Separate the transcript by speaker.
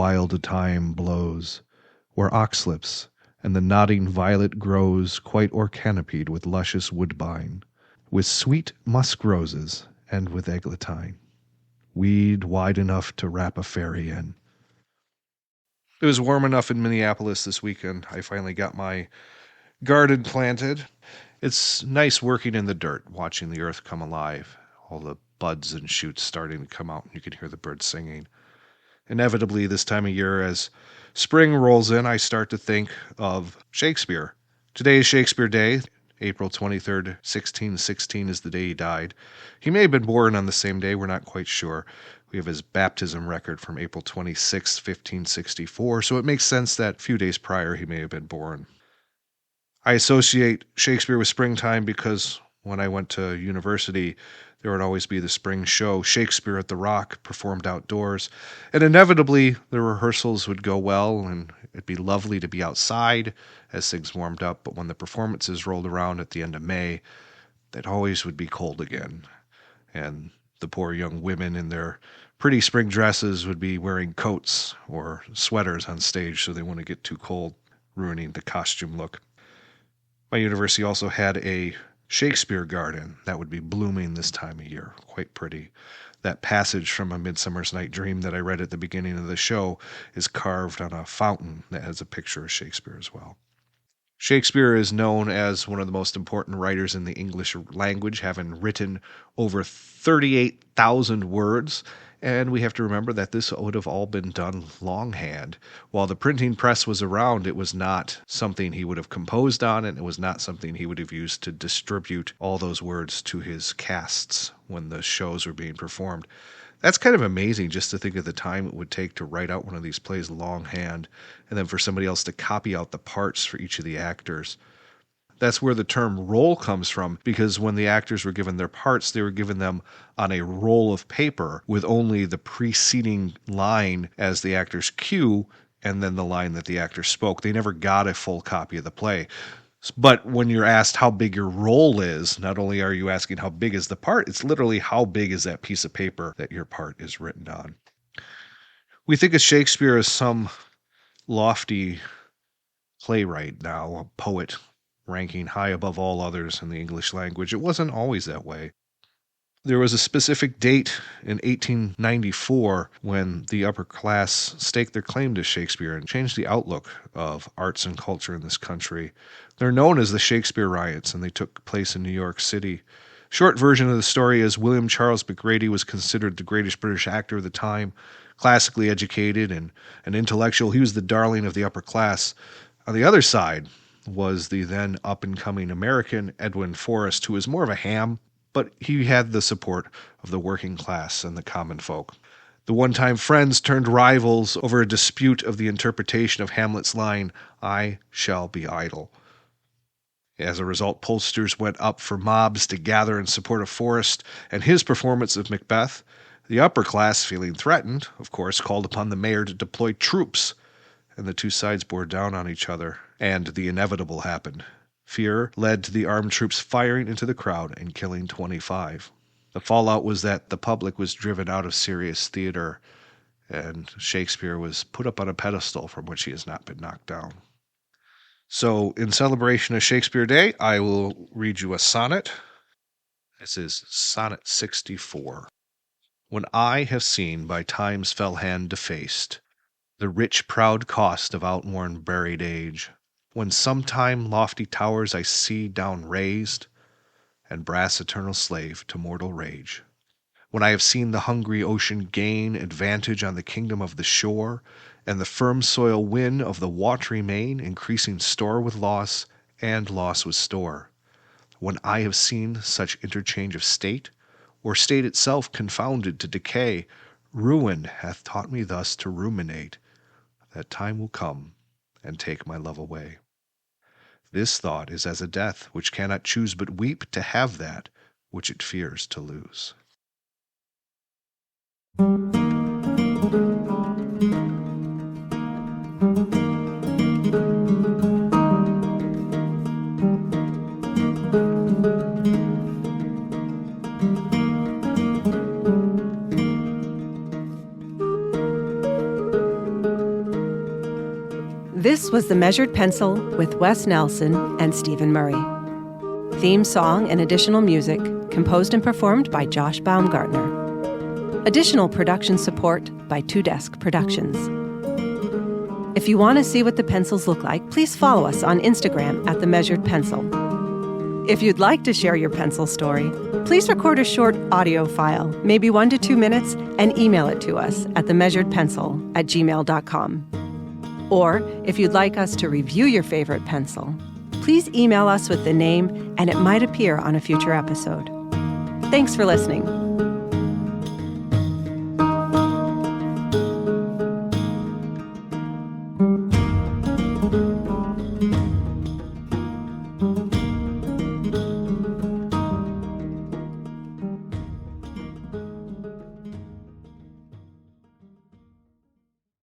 Speaker 1: wild time blows, where oxlips and the nodding violet grows quite o'ercanopied with luscious woodbine, with sweet musk roses and with eglantine, weed wide enough to wrap a fairy in. It was warm enough in Minneapolis this weekend. I finally got my garden planted. It's nice working in the dirt, watching the earth come alive, all the buds and shoots starting to come out, and you can hear the birds singing. Inevitably, this time of year, as spring rolls in, I start to think of Shakespeare. Today is Shakespeare Day. April 23rd, 1616 is the day he died. He may have been born on the same day, we're not quite sure. We have his baptism record from April 26, 1564, so it makes sense that a few days prior he may have been born. I associate Shakespeare with springtime because when I went to university, there would always be the spring show, Shakespeare at the Rock, performed outdoors. And inevitably, the rehearsals would go well, and it'd be lovely to be outside as things warmed up. But when the performances rolled around at the end of May, it always would be cold again. And the poor young women in their pretty spring dresses would be wearing coats or sweaters on stage so they wouldn't get too cold, ruining the costume look. My university also had a Shakespeare garden that would be blooming this time of year. Quite pretty. That passage from A Midsummer's Night Dream that I read at the beginning of the show is carved on a fountain that has a picture of Shakespeare as well. Shakespeare is known as one of the most important writers in the English language, having written over 38,000 words. And we have to remember that this would have all been done longhand. While the printing press was around, it was not something he would have composed on, and it was not something he would have used to distribute all those words to his casts when the shows were being performed. That's kind of amazing just to think of the time it would take to write out one of these plays longhand, and then for somebody else to copy out the parts for each of the actors. That's where the term roll comes from, because when the actors were given their parts, they were given them on a roll of paper with only the preceding line as the actor's cue and then the line that the actor spoke. They never got a full copy of the play. But when you're asked how big your role is, not only are you asking how big is the part, it's literally how big is that piece of paper that your part is written on. We think of Shakespeare as some lofty playwright now, a poet, ranking high above all others in the English language. It wasn't always that way. There was a specific date in 1894 when the upper class staked their claim to Shakespeare and changed the outlook of arts and culture in this country. They're known as the Shakespeare Riots, and they took place in New York City. Short version of the story is William Charles McGrady was considered the greatest British actor of the time, classically educated and an intellectual. He was the darling of the upper class. On the other side was the then up-and-coming American Edwin Forrest, who was more of a ham, but he had the support of the working class and the common folk. The one-time friends turned rivals over a dispute of the interpretation of Hamlet's line, "I shall be idle." As a result, pollsters went up for mobs to gather in support of Forrest and his performance of Macbeth. The upper class, feeling threatened, of course, called upon the mayor to deploy troops, and the two sides bore down on each other, and the inevitable happened. Fear led to the armed troops firing into the crowd and killing 25. The fallout was that the public was driven out of serious theater, and Shakespeare was put up on a pedestal from which he has not been knocked down. So, in celebration of Shakespeare Day, I will read you a sonnet. This is Sonnet 64. When I have seen by time's fell hand defaced the rich proud cost of outworn buried age, when sometime lofty towers I see down razed, and brass eternal slave to mortal rage, when I have seen the hungry ocean gain advantage on the kingdom of the shore, and the firm soil win of the watery main, increasing store with loss, and loss with store, when I have seen such interchange of state, or state itself confounded to decay, ruin hath taught me thus to ruminate, that time will come and take my love away. This thought is as a death which cannot choose but weep to have that which it fears to lose.
Speaker 2: This was The Measured Pencil with Wes Nelson and Stephen Murray. Theme song and additional music composed and performed by Josh Baumgartner. Additional production support by Two Desk Productions. If you want to see what the pencils look like, please follow us on Instagram at The Measured Pencil. If you'd like to share your pencil story, please record a short audio file, maybe 1 to 2 minutes, and email it to us at themeasuredpencil@gmail.com. Or if you'd like us to review your favorite pencil, please email us with the name and it might appear on a future episode. Thanks for listening.